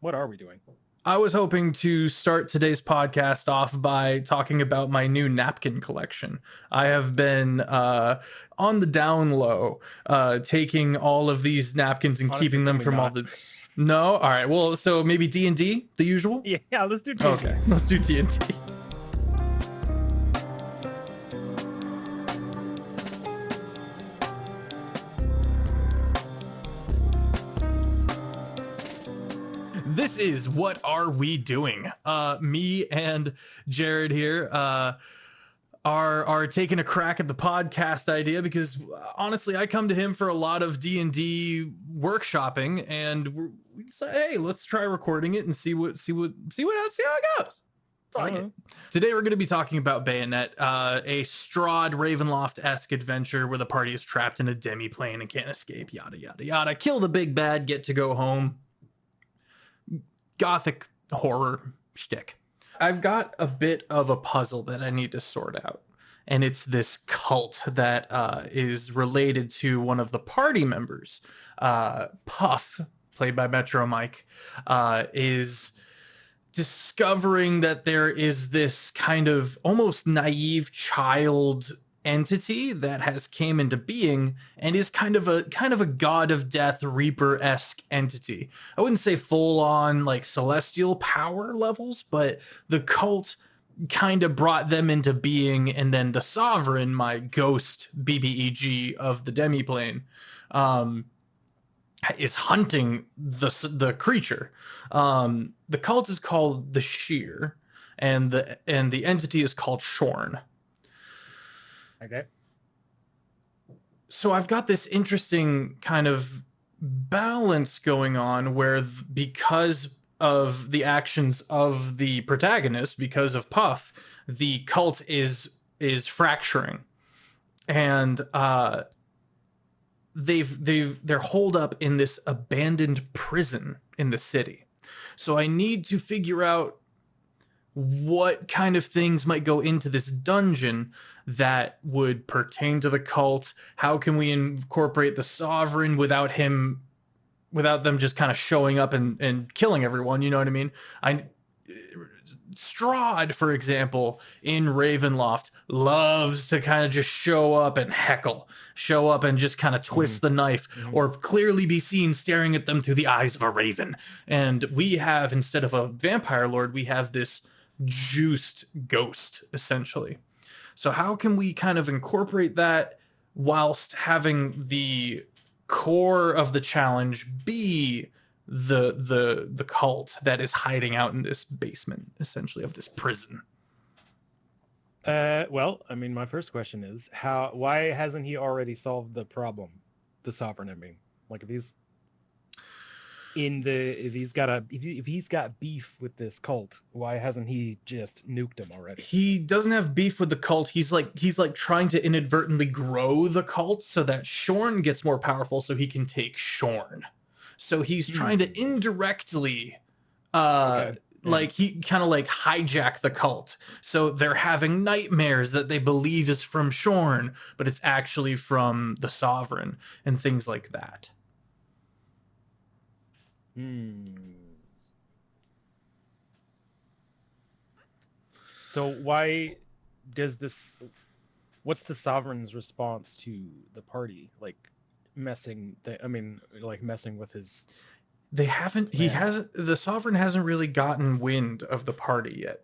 What are we doing? I was hoping to start today's podcast off by talking about my new napkin collection. I have been on the down low, taking all of these napkins and Honestly, keeping them can we from all not? the. No, all right. Well, so maybe D&D, the usual. Yeah, let's do D&D. Okay, let's do D&D. This is What Are We Doing? Me and Jared here are taking a crack at the podcast idea because honestly, I come to him for a lot of D&D workshopping, and we say, hey, let's try recording it and see how it goes. Like it. Today we're going to be talking about Bayonet, a Strahd Ravenloft-esque adventure where the party is trapped in a demi-plane and can't escape, yada yada yada. Kill the big bad, get to go home. Gothic horror shtick. I've got a bit of a puzzle that I need to sort out, and it's this cult that is related to one of the party members. Puff, played by Metro Mike, is discovering that there is this kind of almost naive child entity that has came into being and is kind of a god of death, reaper-esque entity. I wouldn't say full on like celestial power levels, but the cult kind of brought them into being, and then the sovereign, my ghost BBEG of the demiplane, is hunting the creature. The cult is called the Shear, and the entity is called Shorn. Okay. So I've got this interesting kind of balance going on where because of the actions of the protagonist, because of Puff, the cult is fracturing, and they're holed up in this abandoned prison in the city. So I need to figure out what kind of things might go into this dungeon that would pertain to the cult. How can we incorporate the sovereign without them just kind of showing up and killing everyone? You know what I mean? Strahd, for example, in Ravenloft, loves to kind of just show up and just kind of twist the knife, or clearly be seen staring at them through the eyes of a raven. And we have, instead of a vampire lord, we have this juiced ghost, essentially. So how can we kind of incorporate that whilst having the core of the challenge be the cult that is hiding out in this basement, essentially, of this prison? Well, I mean, my first question is why hasn't he already solved the problem? The sovereign, I mean, like if he's got beef with this cult, why hasn't he just nuked him already? He doesn't have beef with the cult. He's like trying to inadvertently grow the cult so that Shorn gets more powerful so he can take Shorn. So he's trying to indirectly like he kind of like hijack the cult. So they're having nightmares that they believe is from Shorn, but it's actually from the sovereign and things like that. So what's the sovereign's response to the party? Like messing with his... The sovereign hasn't really gotten wind of the party yet.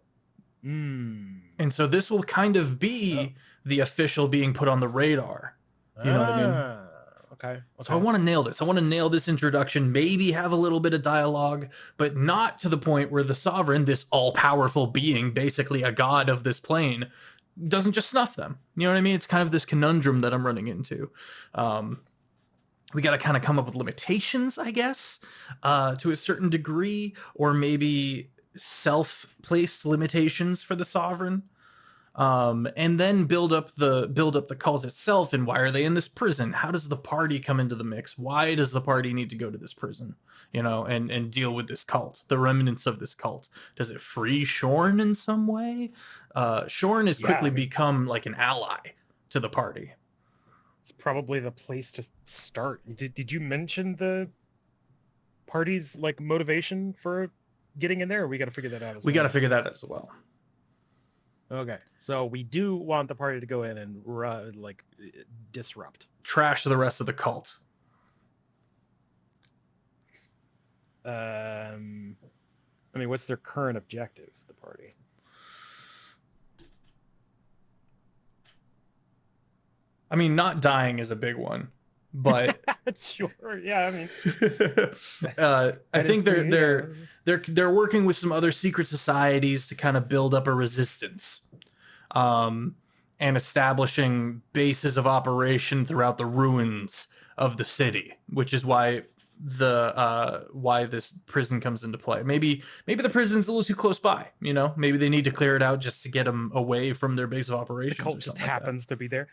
And so this will kind of be the official being put on the radar. You know what I mean? Okay. So I want to nail this. I want to nail this introduction, maybe have a little bit of dialogue, but not to the point where the sovereign, this all-powerful being, basically a god of this plane, doesn't just snuff them. You know what I mean? It's kind of this conundrum that I'm running into. We got to kind of come up with limitations, I guess, to a certain degree, or maybe self-placed limitations for the sovereign. And then build up the cult itself. And why are they in this prison? How does the party come into the mix? Why does the party need to go to this prison, and deal with this cult, the remnants of this cult? Does it free Shorn in some way? Shorn has quickly become like an ally to the party. It's probably the place to start. Did you mention party's like motivation for getting in there? We got to figure that out as well. We got to figure that out as well. Okay, so we do want the party to go in and disrupt, trash the rest of the cult. I mean, what's their current objective? The party. I mean, not dying is a big one, but sure, yeah. I mean, I think they're working with some other secret societies to kind of build up a resistance, and establishing bases of operation throughout the ruins of the city, which is why why this prison comes into play. Maybe the prison's a little too close by, you know, maybe they need to clear it out just to get them away from their base of operations. The cult just happens to be there.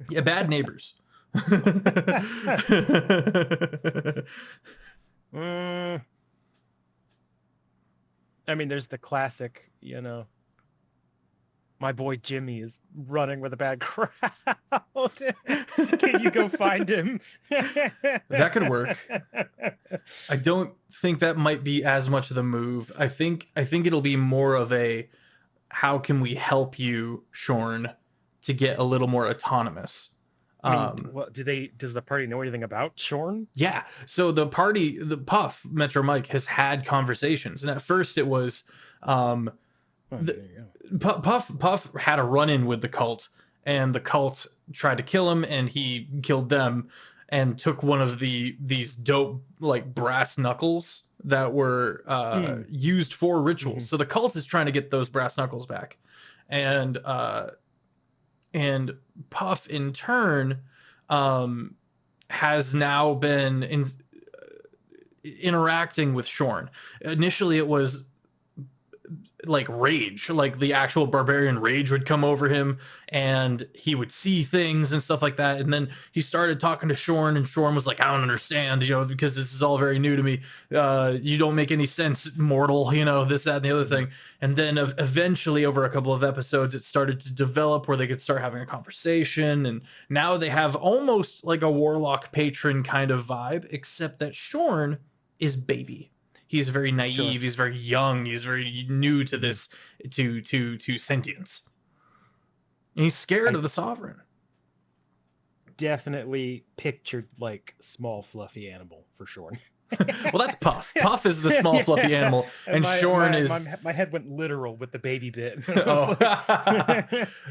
Yeah, bad neighbors. I mean, there's the classic, you know, my boy Jimmy is running with a bad crowd. Can you go find him? That could work. I don't think that might be as much of the move. I think it'll be more of a, how can we help you, Shorn, to get a little more autonomous? I mean, does the party know anything about Shorn? Yeah. So the party, the Puff, Metro Mike, has had conversations. And at first it was Puff had a run-in with the cult, and the cult tried to kill him, and he killed them and took one of these dope like brass knuckles that were used for rituals. Mm-hmm. So the cult is trying to get those brass knuckles back. And Puff in turn has now been interacting with Shorn. Initially it was like rage, like the actual barbarian rage would come over him and he would see things and stuff like that. And then he started talking to Shorn, and Shorn was like, I don't understand, you know, because this is all very new to me. You don't make any sense, mortal, you know, this, that, and the other thing. And then eventually over a couple of episodes, it started to develop where they could start having a conversation. And now they have almost like a warlock patron kind of vibe, except that Shorn is baby. He's very naive. Sure. He's very young. He's very new to this, to sentience. And he's scared of the Sovereign. Definitely pictured like small fluffy animal for Shorn. Well, that's Puff. Puff is the small fluffy animal, and Shorn is. My head went literal with the baby bit.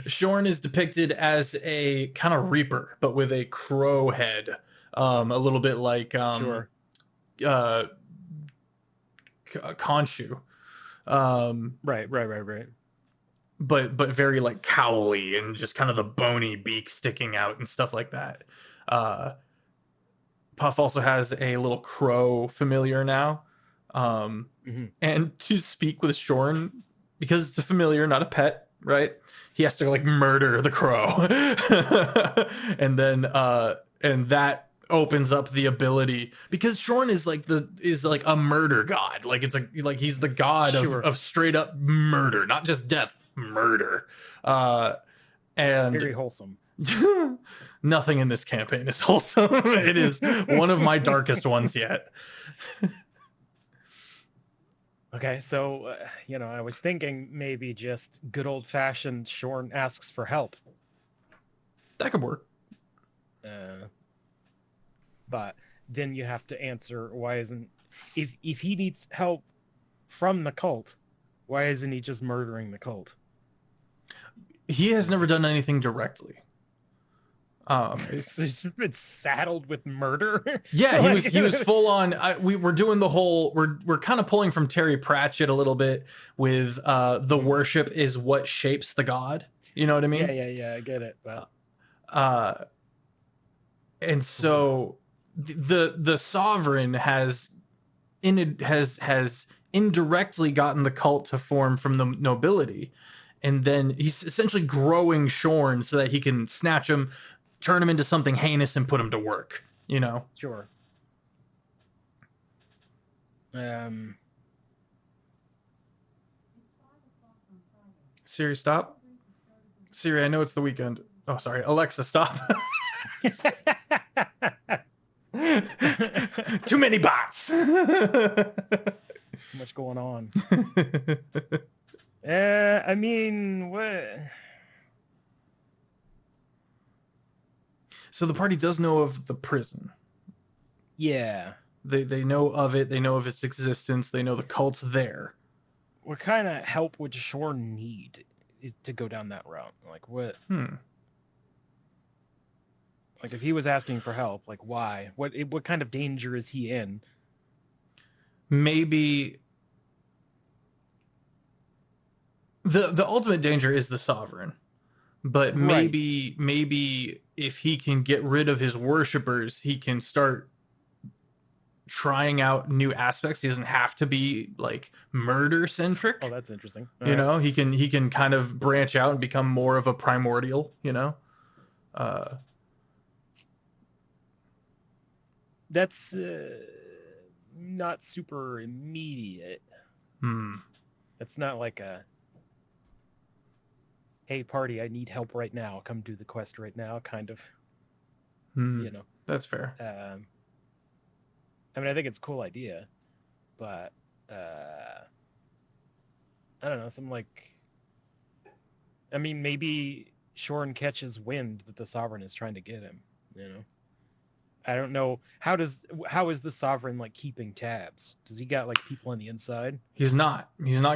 Shorn is depicted as a kind of reaper, but with a crow head, a little bit like sure. Khonshu, right, but very like cowly, and just kind of the bony beak sticking out and stuff like that. Puff also has a little crow familiar now, and to speak with Shorn, because it's a familiar, not a pet, right? He has to like murder the crow, and then and that opens up the ability, because Shorn is like a murder god. Like it's like he's the god of straight up murder, not just death, murder. And very wholesome. Nothing in this campaign is wholesome. It is one of my darkest ones yet. Okay, so you know, I was thinking maybe just good old fashioned Shorn asks for help. That could work. But then you have to answer, why isn't, if he needs help from the cult, why isn't he just murdering the cult? He has never done anything directly. He's been saddled with murder. Yeah, he was full on. We're doing the whole. We're kind of pulling from Terry Pratchett a little bit with the worship is what shapes the god. You know what I mean? Yeah. I get it. But and so the Sovereign has indirectly gotten the cult to form from the nobility, and then he's essentially growing Shorn so that he can snatch him, turn him into something heinous, and put him to work, you know? Sure. Siri, stop. Siri, I know it's the weekend. Oh, sorry. Alexa, stop. Too many bots. Too much going on. I mean, what? So the party does know of the prison. Yeah. They know of it. They know of its existence. They know the cult's there. What kind of help would Shore need to go down that route? Like, what? Like, if he was asking for help, like, why? What kind of danger is he in? Maybe the ultimate danger is the Sovereign. But maybe if he can get rid of his worshippers, he can start trying out new aspects. He doesn't have to be like murder centric. Oh, that's interesting. You know, he can kind of branch out and become more of a primordial, you know? That's not super immediate. It's not like a, hey, party, I need help right now. Come do the quest right now, kind of. You know. That's fair. I mean, I think it's a cool idea, but I don't know. Some like, I mean, maybe Shorn catches wind that the Sovereign is trying to get him. You know. I don't know. How is the Sovereign like keeping tabs? Does he got like people on the inside? He's not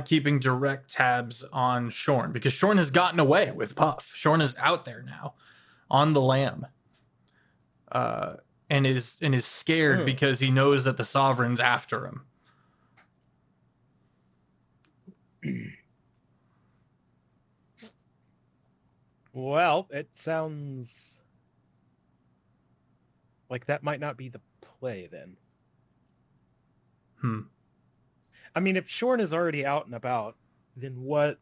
keeping direct tabs on Shorn because Shorn has gotten away with Puff. Shorn is out there now on the lam. And is scared because he knows that the Sovereign's after him. Well, it sounds like that might not be the play then. I mean, if Shorn is already out and about, then what?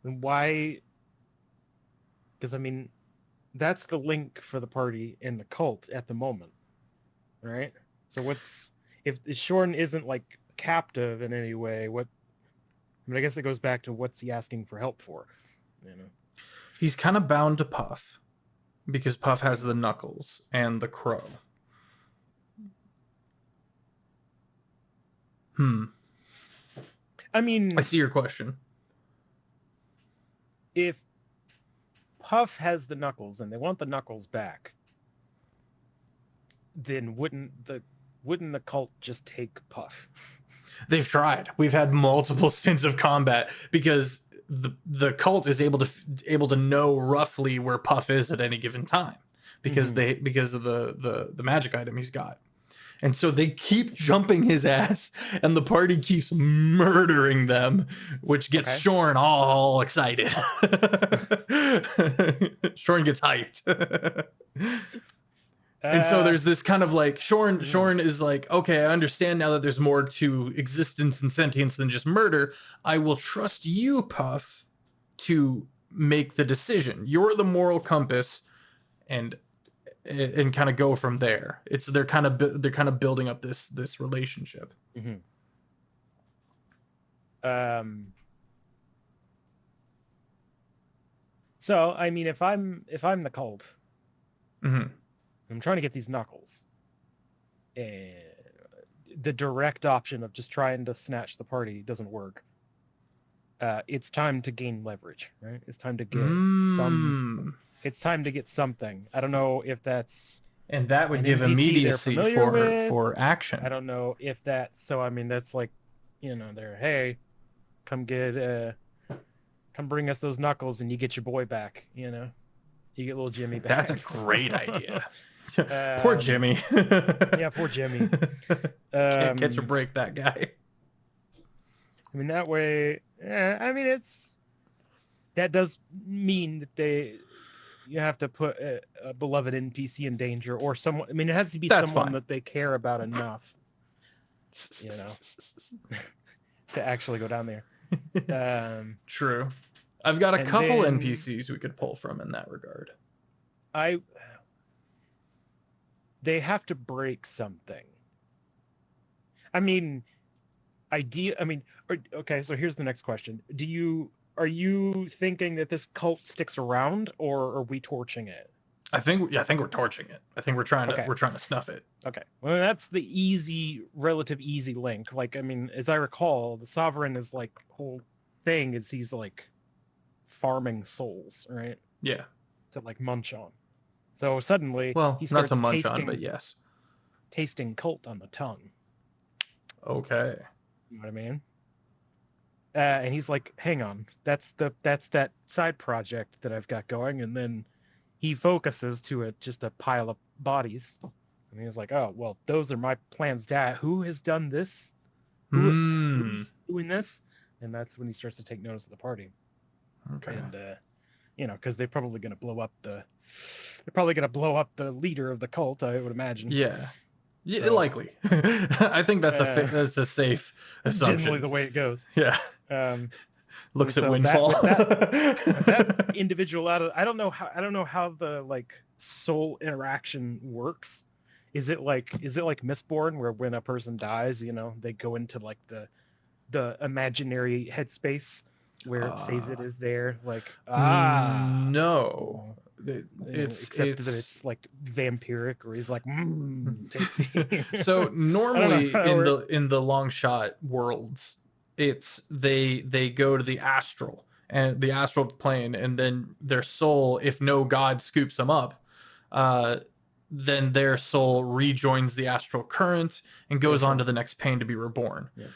Then why? Because I mean, that's the link for the party and the cult at the moment, right? So what's if Shorn isn't like captive in any way? What? I mean, I guess it goes back to what's he asking for help for? You know, he's kind of bound to Puff. Because Puff has the Knuckles and the Crow. I mean, I see your question. If Puff has the Knuckles and they want the Knuckles back, then wouldn't the cult just take Puff? They've tried. We've had multiple stints of combat because the cult is able to know roughly where Puff is at any given time because because of the magic item he's got. And so they keep jumping his ass and the party keeps murdering them, which gets Shorn all excited. Shorn gets hyped. And so there's this kind of like Shorn is like, okay, I understand now that there's more to existence and sentience than just murder. I will trust you, Puff, to make the decision. You're the moral compass, and kind of go from there. They're kind of building up this relationship. So I mean, if I'm the cult. I'm trying to get these Knuckles. And the direct option of just trying to snatch the party doesn't work. It's time to gain leverage, right? It's time to get It's time to get something. I don't know if that's... And that would give immediacy for action. I don't know if that's... So, I mean, that's like, you know, hey, come bring us those Knuckles and you get your boy back, you know? You get little Jimmy back. That's a great idea. Poor Jimmy. Yeah, poor Jimmy. Can't catch a break, that guy. I mean, that way, I mean, that does mean that you have to put a beloved NPC in danger or someone. I mean, it has to be someone that they care about enough, you know, to actually go down there. True. I've got a couple NPCs we could pull from in that regard. They have to break something. I mean, okay, so here's the next question. Are you thinking that this cult sticks around, or are we torching it? I think we're torching it. I think we're trying to snuff it. Okay. Well, that's the relative easy link. Like, I mean, as I recall, the Sovereign is like whole thing is he's like farming souls, right? Yeah. To like munch on. So suddenly, well, he starts not to munch on, but yes, tasting cult on the tongue. Okay. You know what I mean? And he's like, "Hang on, that's that side project that I've got going," and then he focuses to just a pile of bodies, and he's like, "Oh, well, those are my plans. Dad, who has done this? Who's doing this?" And that's when he starts to take notice of the party. Okay. And because they're probably going to blow up the leader of the cult, I would imagine. Yeah. Yeah, so, likely. I think that's a safe assumption. Generally, the way it goes. Yeah. Looks at Windfall. That individual I don't know how the like soul interaction works. Is it like Mistborn, where when a person dies, they go into like the imaginary headspace where it says it is there, like no. Except that it's like vampiric, or he's like tasty. So normally in the Longshot worlds, it's they go to the astral plane, and then their soul, if no god scoops them up, then their soul rejoins the astral current and goes on to the next plane to be reborn. Yeah.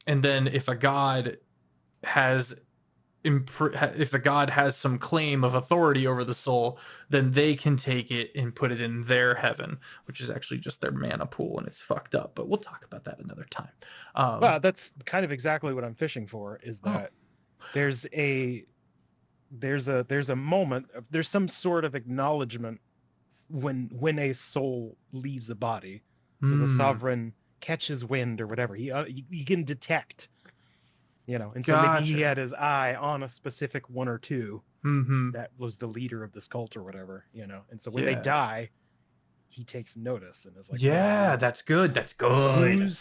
And then if a god has some claim of authority over the soul, then they can take it and put it in their heaven, which is actually just their mana pool, and it's fucked up. But we'll talk about that another time. Well, that's kind of exactly what I'm fishing for, is that there's a moment, there's some sort of acknowledgement when a soul leaves a body. So the Sovereign catches wind or whatever. He can detect. And so maybe he had his eye on a specific one or two that was the leader of this cult or whatever, And so when they die, he takes notice and is like, "Yeah, that's good. That's good."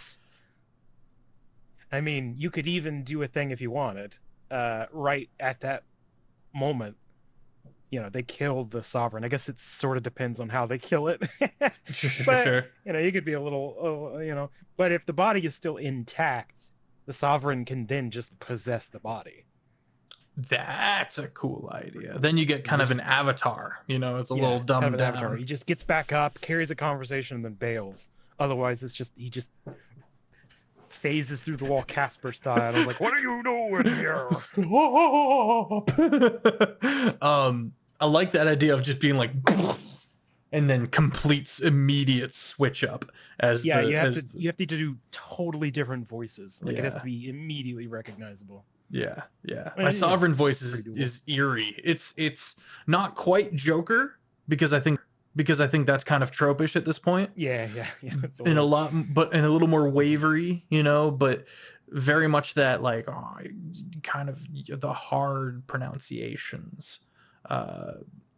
I mean, you could even do a thing if you wanted. Right at that moment, they killed the Sovereign. I guess it sort of depends on how they kill it. But, sure. You could be a little, But if the body is still intact, the Sovereign can then just possess the body. That's a cool idea. Then you get kind of an avatar. It's a little dumbed down. Avatar. He just gets back up, carries a conversation, and then bails. Otherwise, he just phases through the wall Casper style. I'm like, "What are you doing here?" I like that idea of just being like, and then completes immediate switch up as you have to do totally different voices. Like it has to be immediately recognizable. Yeah. My Sovereign voice is eerie. It's not quite Joker because I think that's kind of tropish at this point. Yeah. In a little more wavery, but very much that like kind of the hard pronunciations.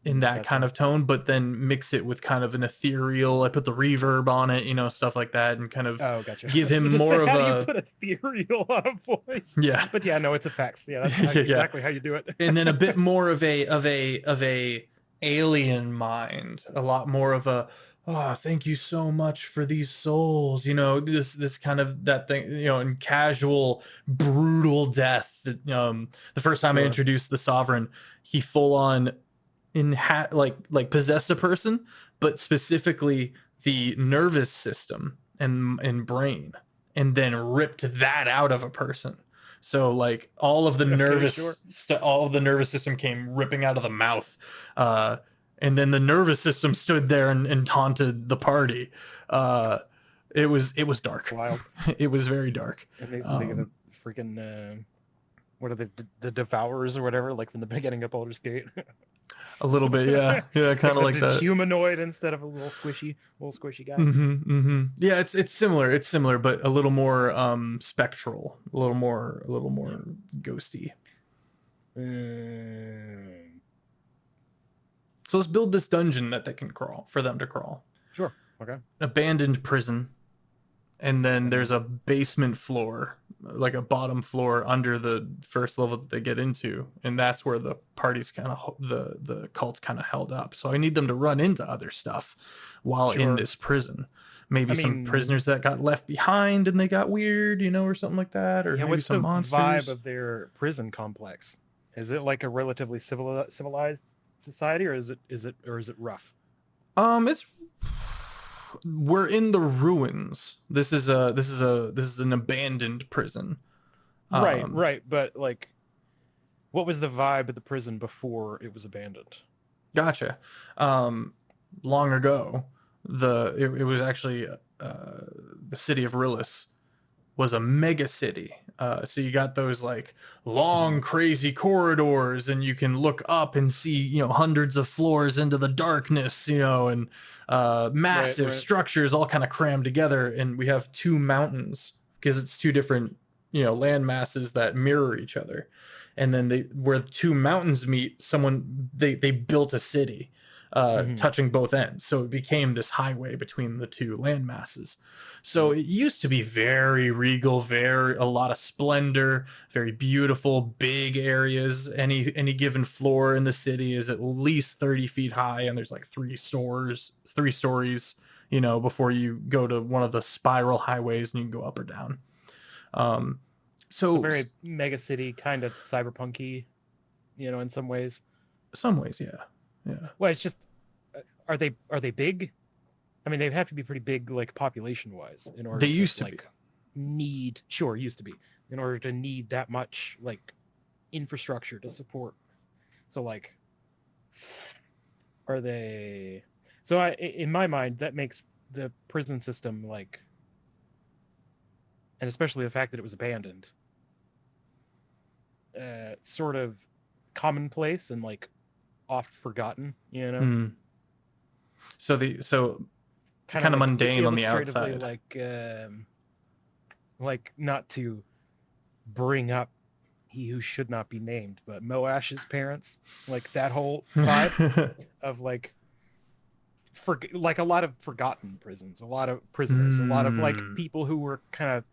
In that kind of tone, but then mix it with kind of an ethereal. I put the reverb on it, stuff like that, and kind of give him more of how do you put ethereal on a voice? Yeah, but no, it's effects. Yeah, that's exactly how you do it. And then a bit more of a alien mind, a lot more of a thank you so much for these souls. This kind of that thing. In casual, brutal death. The first time I introduced the Sovereign, he full on. Like possessed a person, but specifically the nervous system and brain, and then ripped that out of a person. So like all of the all of the nervous system came ripping out of the mouth, and then the nervous system stood there and taunted the party. It was dark. Wild. It was very dark. It makes me think of the freaking what are the Devourers or whatever, like from the beginning of Baldur's Gate. A little bit, yeah, kind of like that. Humanoid instead of a little squishy guy. Yeah, it's similar, but a little more spectral, a little more ghosty. So let's build this dungeon that they can crawl for them to crawl. Sure. Okay. Abandoned prison, and then there's a basement floor like a bottom floor under the first level that they get into, and that's where the party's kind of the cult's kind of held up. So I need them to run into other stuff while in this prison. Maybe some prisoners that got left behind and they got weird, or something like that, or maybe some monsters. What's the vibe of their prison complex? Is it like a relatively civilized society, or is it rough? We're in the ruins. This is an abandoned prison. Right. But like, what was the vibe of the prison before it was abandoned? Gotcha. Long ago, it was actually the city of Rillis was a mega city. So you got those like long, crazy corridors, and you can look up and see, hundreds of floors into the darkness, and massive structures all kind of crammed together. And we have two mountains because it's two different, land masses that mirror each other. And then where two mountains meet, they built a city touching both ends. So it became this highway between the two land masses. So it used to be very regal, a lot of splendor, very beautiful, big areas. Any given floor in the city is at least 30 feet high, and there's like three stories, before you go to one of the spiral highways and you can go up or down. So very mega city, kind of cyberpunky, in some ways. Some ways, yeah. Well, it's just, are they big? I mean, they'd have to be pretty big, like population-wise, in order. They used to used to be, in order to need that much like infrastructure to support. So like, are they? So in my mind, that makes the prison system like, and especially the fact that it was abandoned, sort of commonplace and like oft forgotten, So kind of mundane on the outside, like not to bring up he who should not be named, but Moash's parents, like that whole vibe of like a lot of forgotten prisons, a lot of prisoners, a lot of like people who were kind of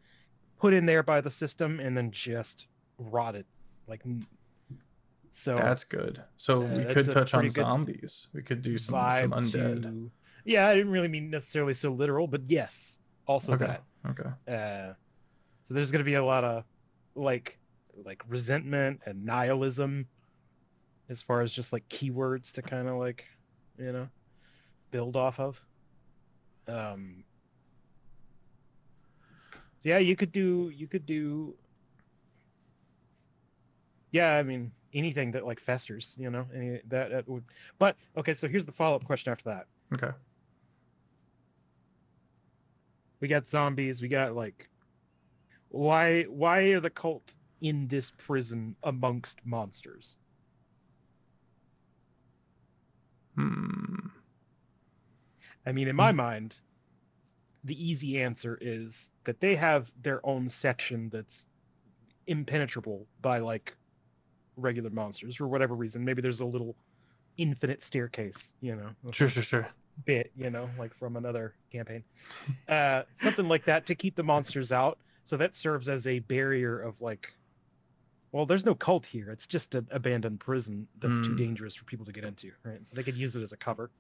put in there by the system and then just rotted, like. So that's good. So we could touch on zombies. We could do some undead. Yeah, I didn't really mean necessarily so literal, but yes, also that. Okay. So there's going to be a lot of like resentment and nihilism as far as just like keywords to kind of like, build off of. Yeah, you could do. Yeah, I mean, anything that like festers, that would. But okay, so here's the follow-up question after that. Okay. We got zombies. We got like, why are the cult in this prison amongst monsters? I mean, in my mind, the easy answer is that they have their own section that's impenetrable by like regular monsters for whatever reason. Maybe there's a little infinite staircase, Sure. Bit, like from another campaign. Something like that to keep the monsters out. So that serves as a barrier of like, well, there's no cult here. It's just an abandoned prison that's too dangerous for people to get into, right? So they could use it as a cover.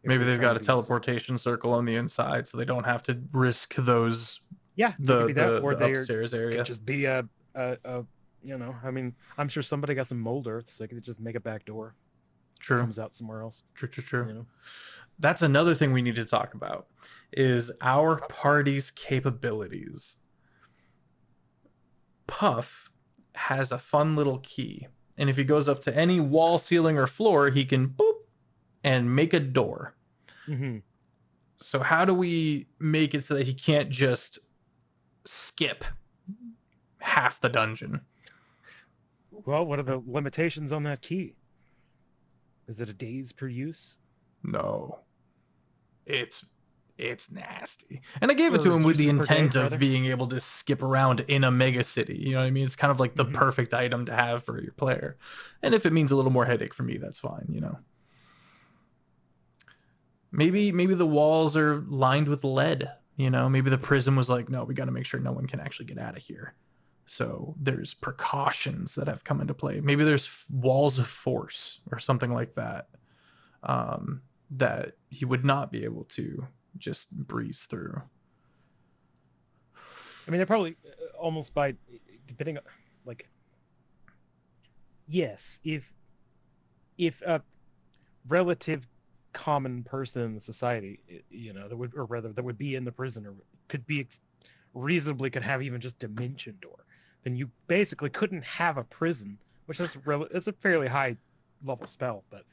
Maybe they've got a teleportation circle on the inside, so they don't have to risk those. Yeah, the upstairs area. Could just be I mean, I'm sure somebody got some mold earth, so they could just make a back door. True. Comes out somewhere else. True. That's another thing we need to talk about is our party's capabilities. Puff has a fun little key, and if he goes up to any wall, ceiling, or floor, he can boop and make a door. Mm-hmm. So how do we make it so that he can't just skip half the dungeon? Well, what are the limitations on that key? Is it a days per use? No. It's nasty. And I gave it to him with the intent of being able to skip around in a mega city. You know what I mean? It's kind of like the perfect item to have for your player. And if it means a little more headache for me, that's fine, Maybe the walls are lined with lead, Maybe the prison was like, no, we got to make sure no one can actually get out of here. So there's precautions that have come into play. Maybe there's walls of force or something like that, that he would not be able to just breeze through. I mean, they're probably almost by, depending on, like, yes, if a relative common person in the society, that would, or rather that would be in the prison, or could be reasonably could have even just dimension door, then you basically couldn't have a prison, which is it's a fairly high level spell, but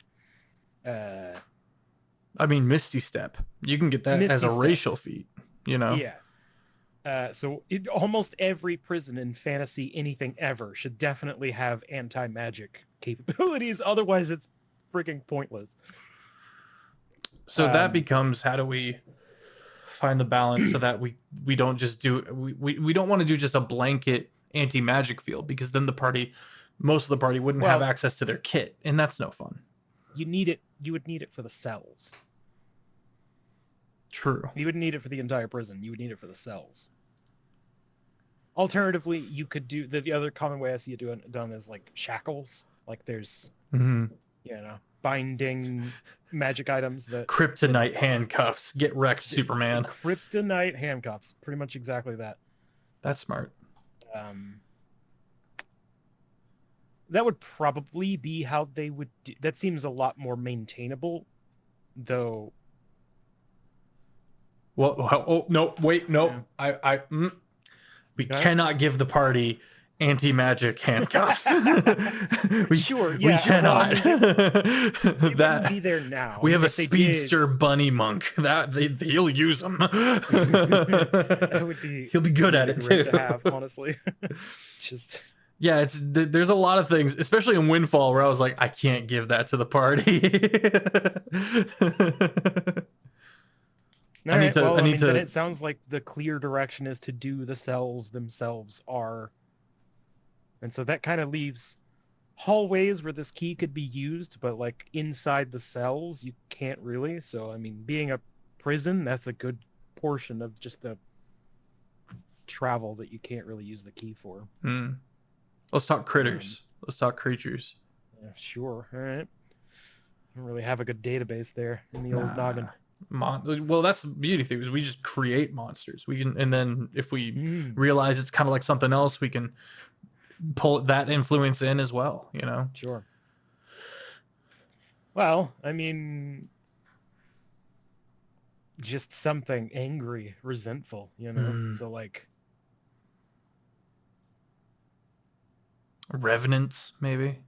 I mean, Misty Step, you can get that as a racial feat, Yeah. So almost every prison in fantasy anything ever should definitely have anti-magic capabilities. Otherwise, it's freaking pointless. So that becomes, how do we find the balance so that we don't just do, we don't want to do just a blanket anti-magic field, because then most of the party wouldn't have access to their kit, and that's no fun. You would need it for the cells. True. You wouldn't need it for the entire prison. You would need it for the cells. Alternatively, you could do the other common way I see it done is like shackles. Like there's, binding magic items that kryptonite handcuffs. Get wrecked, Superman. Kryptonite handcuffs. Pretty much exactly that. That's smart. That would probably be how they would do. That seems a lot more maintainable, though. Well, oh no, wait, no, yeah. We cannot give the party anti-magic handcuffs. we cannot. They wouldn't be there now. We have a speedster bunny monk that he'll use them. He'll be good at it too. To have, honestly, just. Yeah, there's a lot of things, especially in Windfall, where I was like, I can't give that to the party. Then it sounds like the clear direction is to do the cells themselves and so that kind of leaves hallways where this key could be used, but like inside the cells you can't really. So I mean, being a prison, that's a good portion of just the travel that you can't really use the key for. Let's talk critters. Let's talk creatures. Yeah, sure. All right. I don't really have a good database there in the old noggin. Well, that's the beauty thing, is we just create monsters. We can, and then if we realize it's kind of like something else, we can pull that influence in as well. Sure. Well, I mean, just something angry, resentful. So like revenants, maybe.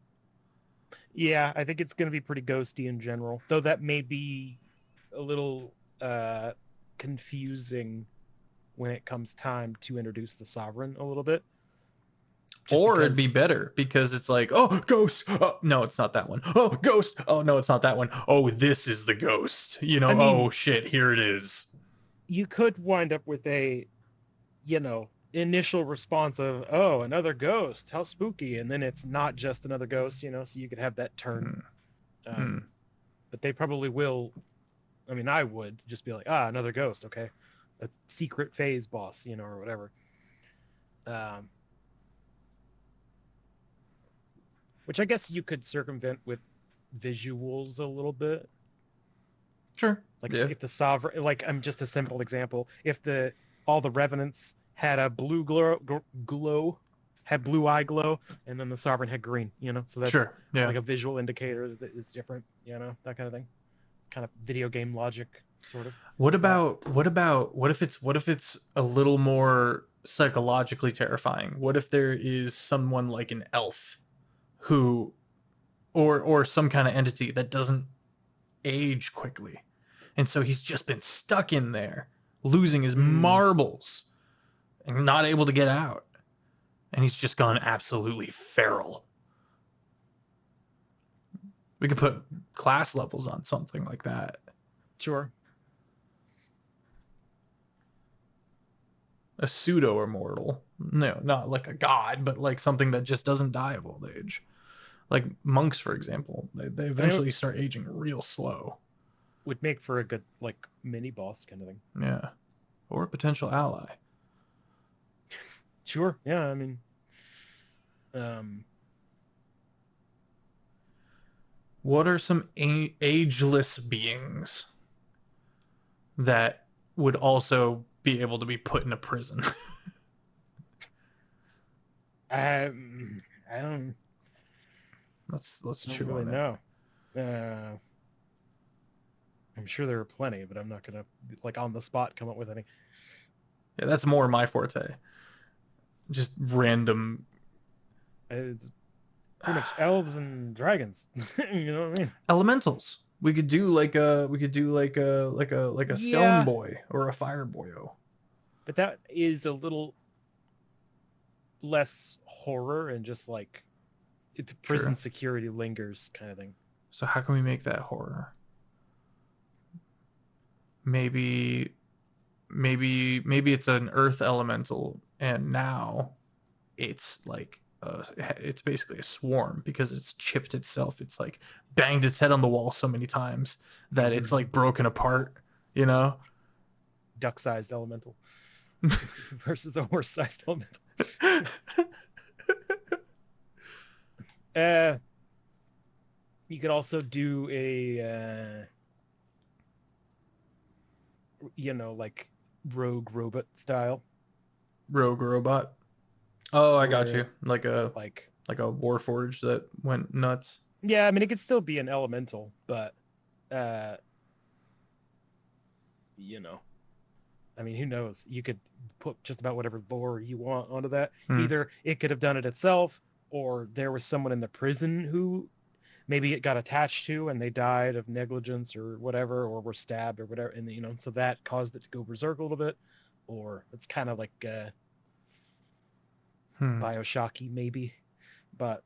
Yeah, I think it's going to be pretty ghosty in general, though that may be a little confusing when it comes time to introduce the Sovereign a little bit. Or it'd be better because it's like, oh, ghost. Oh, no, it's not that one. Oh, ghost. Oh, no, it's not that one. Oh, this is the ghost. Oh, shit, here it is. You could wind up with a, initial response of, oh, another ghost. How spooky. And then it's not just another ghost, so you could have that turn. But they probably will. I mean, I would just be like, another ghost. Okay. A secret phase boss, or whatever. Which I guess you could circumvent with visuals a little bit. Sure. Like if the Sovereign, like I'm just a simple example. If all the Revenants had a blue glow, had blue eye glow, and then the Sovereign had green, so that's like a visual indicator that is different, that kind of thing. Kind of video game logic, sort of. What if it's a little more psychologically terrifying? What if there is someone like an elf who, or some kind of entity that doesn't age quickly, and so he's just been stuck in there, losing his marbles and not able to get out, and he's just gone absolutely feral. We could put class levels on something like that. Sure. A pseudo immortal. No, not like a god, but like something that just doesn't die of old age. Like monks, for example. They eventually start aging real slow. Would make for a good like mini boss kind of thing. Yeah. Or a potential ally. Sure. Yeah, I mean, What are some ageless beings that would also be able to be put in a prison? I don't. Let's I chew don't really on know. I'm sure there are plenty, but I'm not gonna like on the spot come up with any. Yeah, that's more my forte. Just random. It's pretty much elves and dragons. You know what I mean? Elementals. We could do like a stone boy or a fire boyo. But that is a little less horror and just like it's prison security lingers kind of thing. So how can we make that horror? Maybe it's an earth elemental, and now it's like it's basically a swarm because it's chipped itself. It's like banged its head on the wall so many times that it's like broken apart, you know? Duck-sized elemental versus a horse-sized elemental. You could also do a like rogue robot style. Rogue robot. Oh, I got you. Like a Warforged that went nuts. Yeah, I mean it could still be an elemental, but I mean, who knows? You could put just about whatever lore you want onto that. Either it could have done it itself, or there was someone in the prison who maybe it got attached to and they died of negligence or whatever, or were stabbed or whatever, and so that caused it to go berserk a little bit. Or it's kind of like Bioshocky maybe, but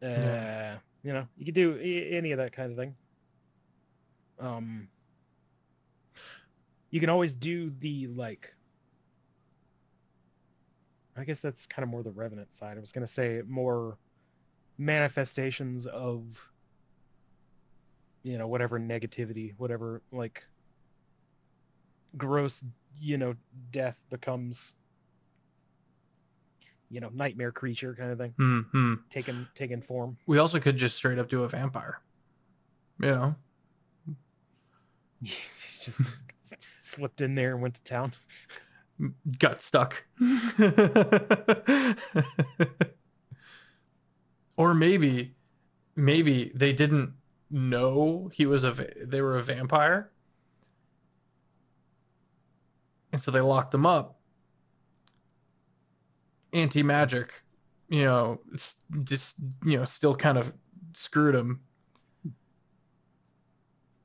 you could do any of that kind of thing. You can always do the I guess that's kind of more the Revenant side. I was going to say more manifestations of whatever negativity, whatever gross death becomes nightmare creature kind of thing. Taking form. We also could just straight up do a vampire. Just slipped in there and went to town. Got stuck. Or maybe they didn't know they were a vampire, and so they locked him up. Anti-magic, it's just still kind of screwed him.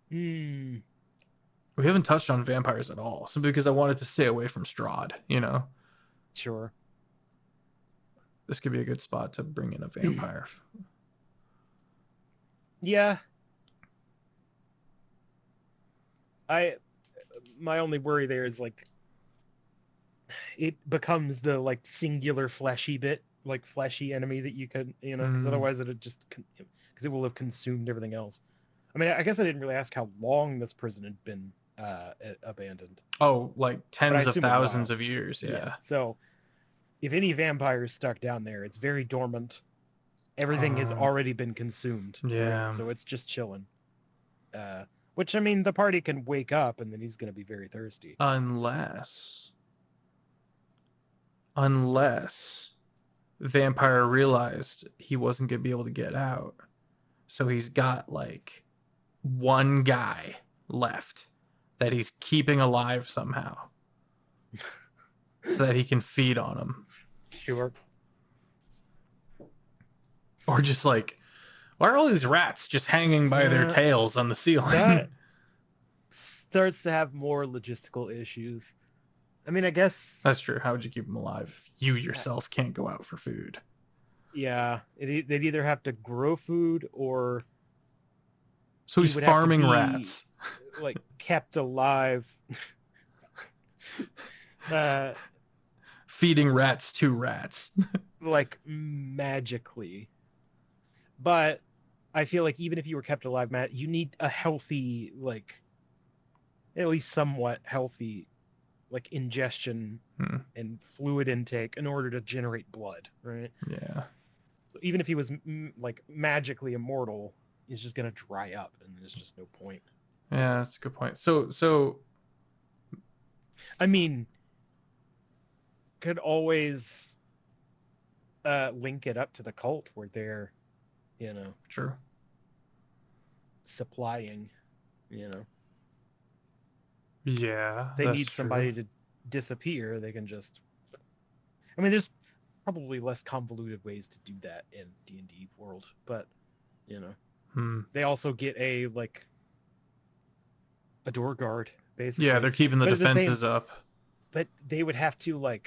We haven't touched on vampires at all, simply because I wanted to stay away from Strahd, Sure. This could be a good spot to bring in a vampire. Yeah. My only worry there is it becomes the singular fleshy enemy that you could, because otherwise it'd just, because it will have consumed everything else. I mean, I guess I didn't really ask how long this prison had been abandoned. Oh, like tens of thousands of years. Yeah. So if any vampire is stuck down there, it's very dormant. Everything has already been consumed. Yeah. Right? So it's just chilling. Which, I mean, the party can wake up and then he's going to be very thirsty. Unless Vampire realized he wasn't going to be able to get out. So he's got one guy left that he's keeping alive somehow so that he can feed on him. Sure. Or just why are all these rats just hanging by their tails on the ceiling? That starts to have more logistical issues. I mean, I guess that's true. How would you keep them alive if you yourself can't go out for food? Yeah, they'd either have to grow food or so he's farming rats, kept alive, feeding rats to rats, magically. But I feel even if you were kept alive, Matt, you need a healthy, at least somewhat healthy, ingestion and fluid intake in order to generate blood, right? Yeah. even if he was like magically immortal, he's just gonna dry up, and there's just no point. Yeah, that's a good point. So, I mean, could always link it up to the cult where they're, true. supplying, Yeah, they need somebody to disappear. They can just, I mean, there's probably less convoluted ways to do that in D&D world, but they also get a door guard, basically. Yeah, they're keeping the defenses up. But they would have to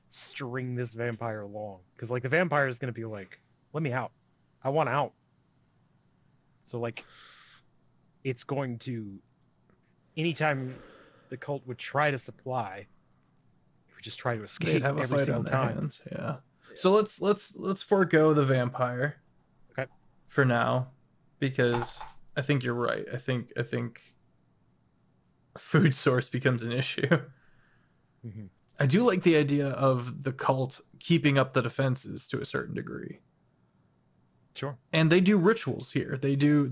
string this vampire along, because the vampire is going to be like, let me out, I want out. So it's going to, anytime the cult would try to supply, it would just try to escape every single time. Hands. Yeah. So let's forego the vampire, okay, for now, because I think you're right. I think food source becomes an issue. Mm-hmm. I do like the idea of the cult keeping up the defenses to a certain degree. Sure. And they do rituals here. They do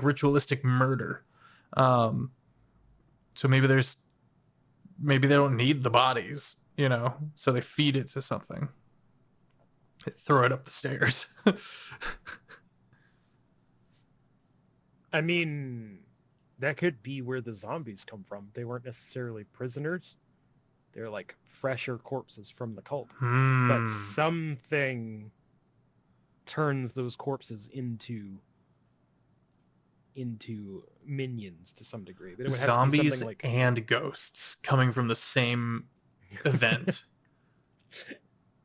ritualistic murder. So maybe they don't need the bodies, so they feed it to something. They throw it up the stairs. I mean, that could be where the zombies come from. They weren't necessarily prisoners. They're fresher corpses from the cult. But something turns those corpses into minions to some degree. But it would have zombies to be and ghosts coming from the same event.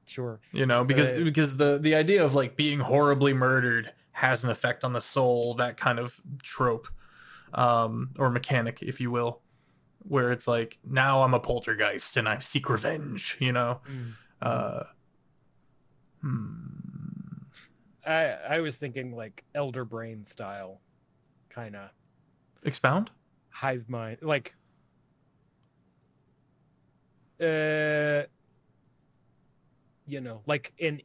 Sure. Because the idea of being horribly murdered has an effect on the soul, that kind of trope, or mechanic, if you will, where it's now I'm a poltergeist and I seek revenge, I was thinking Elder Brain style, kind of. Expound? Hive mind, an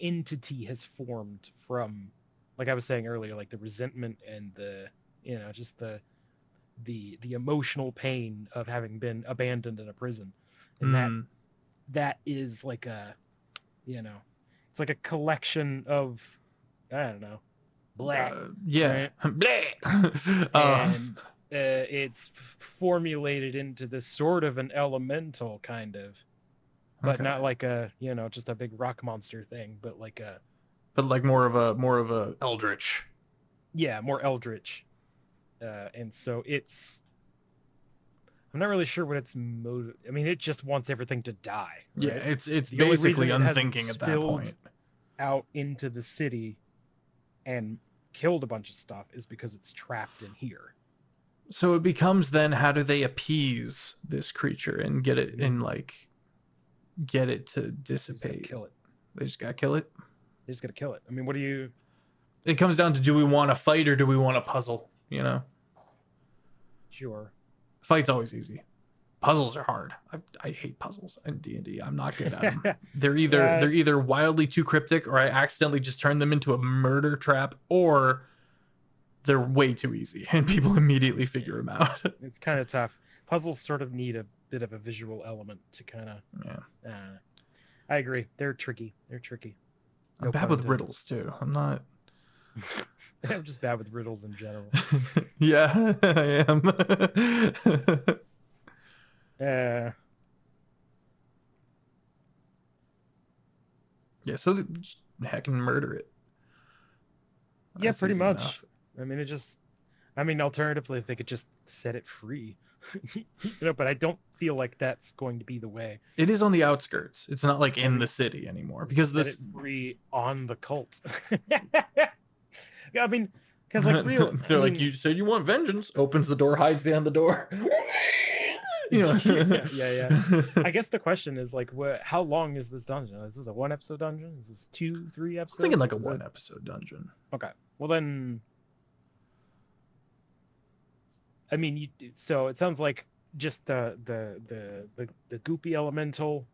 entity has formed from, I was saying earlier, the resentment and the, just the emotional pain of having been abandoned in a prison, and that is it's a collection of, I don't know, black, right? and it's formulated into this sort of an elemental kind of, but not just a big rock monster thing, but more of a eldritch. Yeah, more eldritch. And so I'm not really sure what its motive. I mean, it just wants everything to die. Right? Yeah, it's basically unthinking at that point. Out into the city and killed a bunch of stuff is because it's trapped in here. So it becomes then, how do they appease this creature and get it get it to dissipate? Kill it. They just gotta kill it. They just gotta kill it. I mean, what do you? It comes down to, do we want a fight or do we want a puzzle? Sure. Fight's always easy. Puzzles are hard. I hate puzzles in D&D. I'm not good at them. They're either wildly too cryptic, or I accidentally just turn them into a murder trap, or they're way too easy and people immediately figure them out. It's kind of tough. Puzzles sort of need a bit of a visual element to kind of. Yeah. I agree. They're tricky. I'm bad with riddles too. I'm not. I'm just bad with riddles in general. Yeah, I am. Yeah, so heck, and murder it. Yeah, pretty much. Enough. I mean, alternatively, if they could just set it free, but I don't feel like that's going to be the way. It is on the outskirts. It's not in the city anymore, because set it free on the cult. I mean, because you said you want vengeance. Opens the door, hides behind the door. Yeah. I guess the question is how long is this dungeon? Is this a 1 episode dungeon? Is this 2-3 episodes? I'm thinking a 1 episode dungeon. Okay. Well then, I mean, so it sounds like just the goopy elemental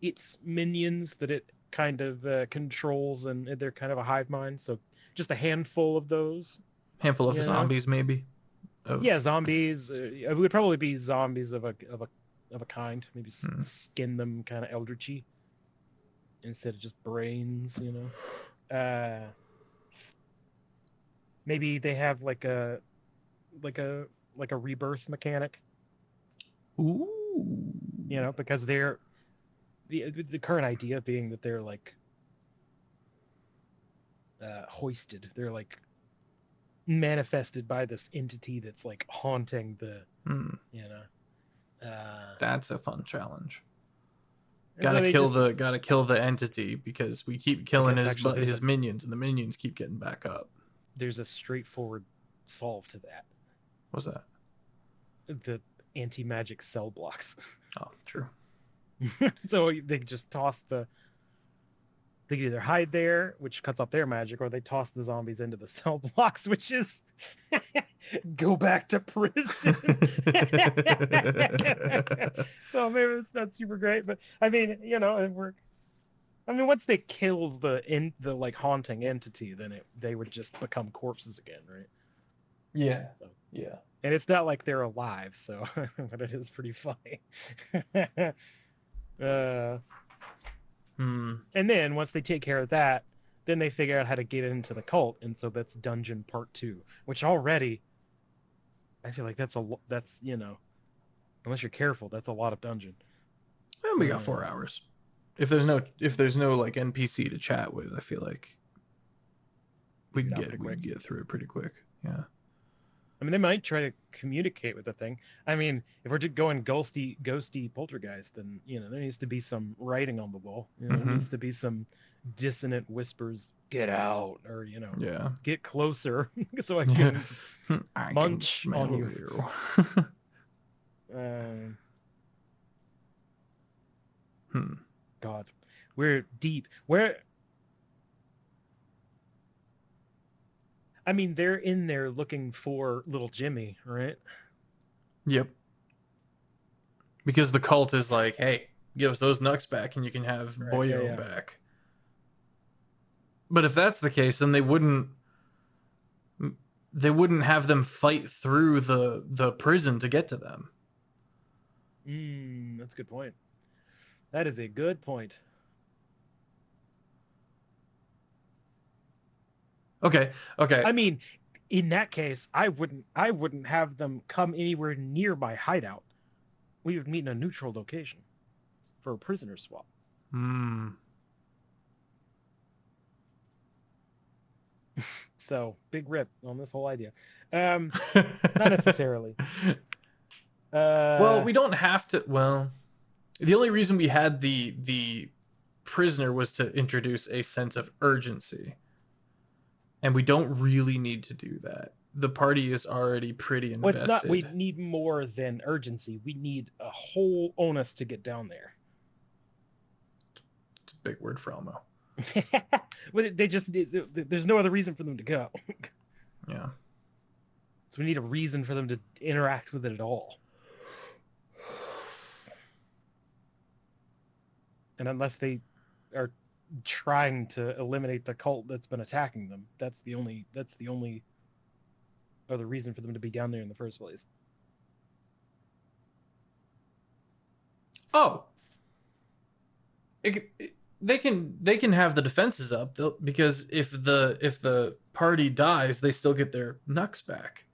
its minions that it kind of controls, and they're kind of a hive mind. So just a handful of those. Handful of zombies, maybe. Yeah, zombies. It would probably be zombies of a kind. Maybe skin them kind of eldritchy instead of just brains. Maybe they have like a rebirth mechanic. Ooh. Because they're the current idea being that they're like hoisted. They're like manifested by this entity that's like haunting the that's a fun challenge. Gotta kill the entity, because we keep killing his minions, and the minions keep getting back up. There's a straightforward solve to that. What's that? The anti-magic cell blocks. Oh, true. So they just toss they can either hide there, which cuts off their magic, or they toss the zombies into the cell blocks, which is go back to prison. So maybe it's not super great, but I mean, once they kill the like haunting entity, then they would just become corpses again, right? Yeah. So, yeah. And it's not like they're alive, so but it is pretty funny. And then once they take care of that, then they figure out how to get into the cult, and so that's dungeon part 2, which already I feel like that's unless you're careful, that's a lot of dungeon. Well, we got 4 hours. If there's no like NPC to chat with, I feel like we can get through it pretty quick. Yeah. I mean, they might try to communicate with the thing. I mean, if we're just going ghosty poltergeist, then there needs to be some writing on the wall. There needs to be some dissonant whispers, "Get out," or "Get closer," so I can munch on you. God, we're deep. I mean, they're in there looking for little Jimmy, right? Yep. Because the cult is like, hey, give us those nucks back and you can have Boyo back. But if that's the case, then they wouldn't have them fight through the prison to get to them. That's a good point. That is a good point. Okay. I mean, in that case, I wouldn't have them come anywhere near my hideout. We would meet in a neutral location for a prisoner swap. So, big rip on this whole idea. Not necessarily. Well, we don't have to. Well, the only reason we had the prisoner was to introduce a sense of urgency. And we don't really need to do that. The party is already pretty invested. Well, it's not. We need more than urgency. We need a whole onus to get down there. It's a big word for Elmo. But there's no other reason for them to go. Yeah. So we need a reason for them to interact with it at all. And unless they are trying to eliminate the cult that's been attacking them, that's the only other reason for them to be down there in the first place. Oh, they can have the defenses up, because if the party dies, they still get their nucks back.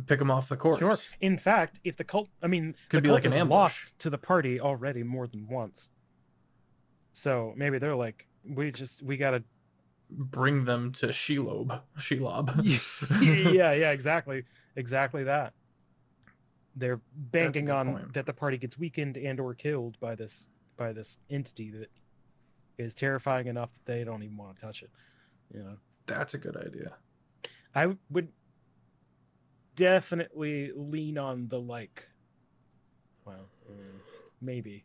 Pick them off the corpse. Sure. In fact, if the cult, could be like an ambush. Lost to the party already more than once. So maybe they're like, we gotta bring them to Shelob. yeah, exactly that. They're banking on that the party gets weakened and or killed by this entity that is terrifying enough that they don't even want to touch it. That's a good idea. I would definitely lean on the maybe.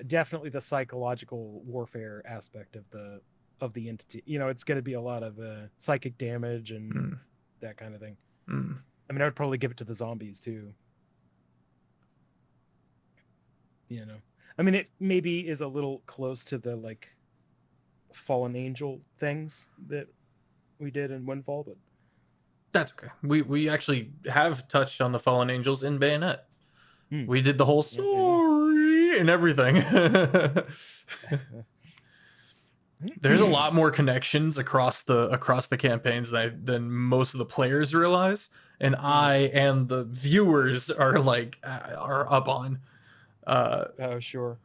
Definitely the psychological warfare aspect of the entity. It's going to be a lot of psychic damage and that kind of thing. I would probably give it to the zombies too. You know, I mean, it maybe is a little close to the like fallen angel things that we did in Windfall, but that's okay. We actually have touched on the fallen angels in Bayonet. We did the whole story and everything. There's a lot more connections across the campaigns than most of the players realize, and I and the viewers are up on. Oh, sure.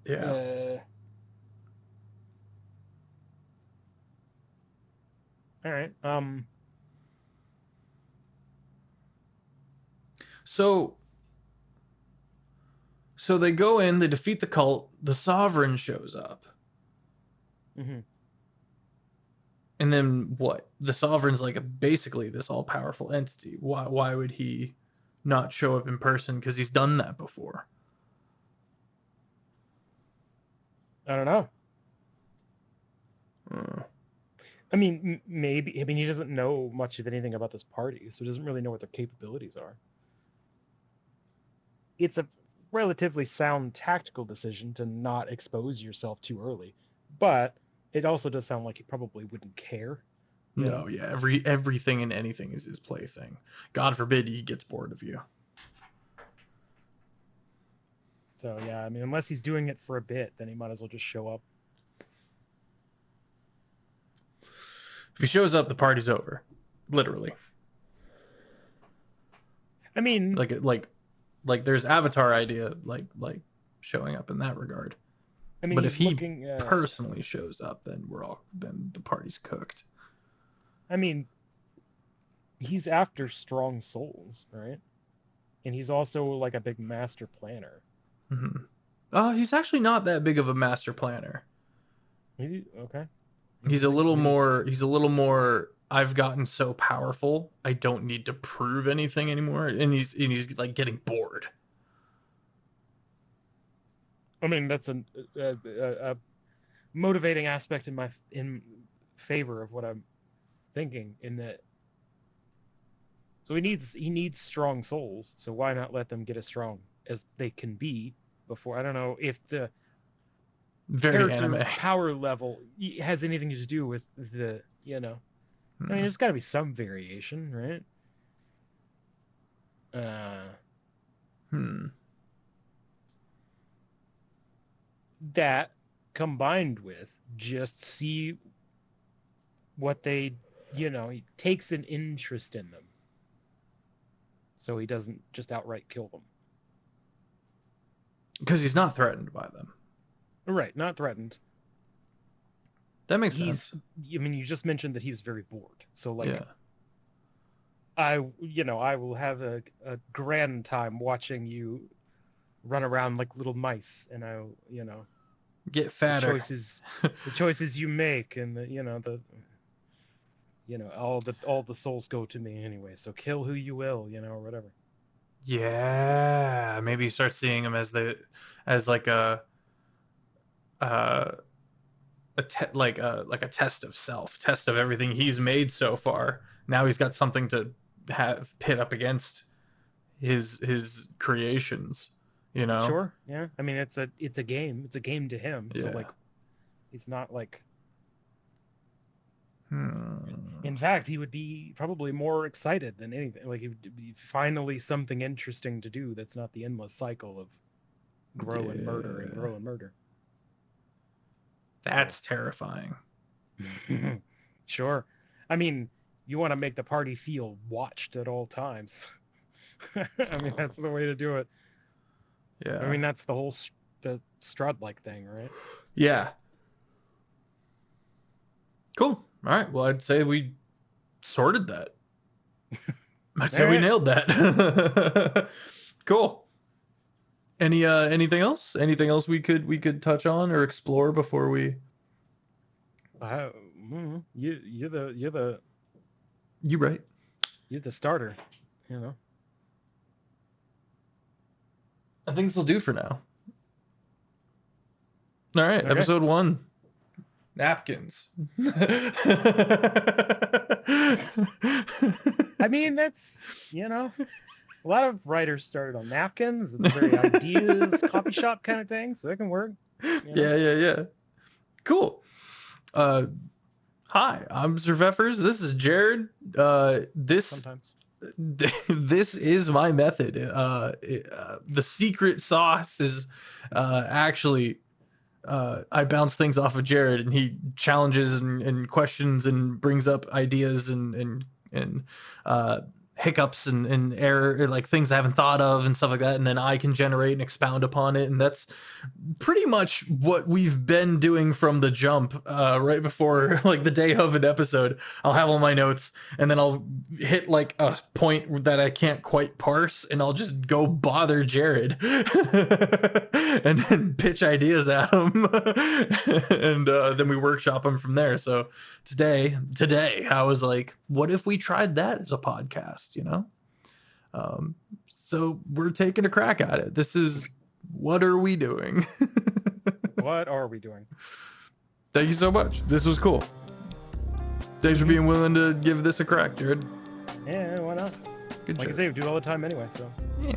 Yeah. All right. So they go in, they defeat the cult, the Sovereign shows up. Mm-hmm. And then what? The Sovereign's like basically this all-powerful entity. Why would he not show up in person? Because he's done that before. I don't know. I mean, maybe. I mean, he doesn't know much of anything about this party, so he doesn't really know what their capabilities are. It's a relatively sound tactical decision to not expose yourself too early, but it also does sound like he probably wouldn't care. No, yeah, everything and anything is his plaything. God forbid he gets bored of you. So yeah, I mean, unless he's doing it for a bit, then he might as well just show up. If he shows up, the party's over, literally. I mean, like there's Avatar idea, like showing up in that regard. I mean, but if he personally shows up, then the party's cooked. I mean, he's after strong souls, right? And he's also like a big master planner. Mm-hmm. He's actually not that big of a master planner. Okay. He's a little more. I've gotten so powerful, I don't need to prove anything anymore, and he's like getting bored. I mean, that's a motivating aspect in favor of what I'm thinking. In that, so he needs strong souls. So why not let them get as strong as they can be before? I don't know if the character anime power level has anything to do with the I mean, there's got to be some variation, right? That combined with just see what they, he takes an interest in them. So he doesn't just outright kill them. Because he's not threatened by them. Right, not threatened. That makes sense. I mean, you just mentioned that he was very bored. So, like, yeah. I will have a grand time watching you run around like little mice, and get fatter. The choices you make, and all the souls go to me anyway. So kill who you will, or whatever. Yeah, maybe start seeing him as a test of self, test of everything he's made so far. Now he's got something to have pit up against his creations, Sure, yeah. I mean, it's a game. It's a game to him. Yeah. So like, he's not like. In fact, he would be probably more excited than anything. Like, it would be finally something interesting to do that's not the endless cycle of grow and murder and grow and murder. That's terrifying. Sure. I mean, you want to make the party feel watched at all times. I mean, that's the way to do it. Yeah. I mean, that's the Strud-like thing, right? Yeah. Cool. All right. Well, I'd say we sorted that. I'd say we nailed that. Cool. Anything else? Anything else we could touch on or explore before we? You're right. You're the starter. I think this will do for now. All right, okay. Episode 1. Napkins. I mean, that's A lot of writers started on Napkins. It's a very ideas coffee shop kind of thing, so it can work. You know? Yeah. Cool. Hi, I'm Sir Feffers. This is Jared. Sometimes. This is my method. The secret sauce is actually I bounce things off of Jared, and he challenges and questions and brings up ideas and hiccups and error, like things I haven't thought of and stuff like that, and then I can generate and expound upon it. And that's pretty much what we've been doing from the jump. Right before, like, the day of an episode, I'll have all my notes, and then I'll hit like a point that I can't quite parse, and I'll just go bother Jared and then pitch ideas at him. And then we workshop them from there. So today I was like, what if we tried that as a podcast, you know? So we're taking a crack at it. This is, what are we doing? What are we doing? Thank you so much. This was cool. Thanks for being willing to give this a crack, Jared. Yeah, why not? Good like job. I say, we do it all the time anyway, so. Yeah.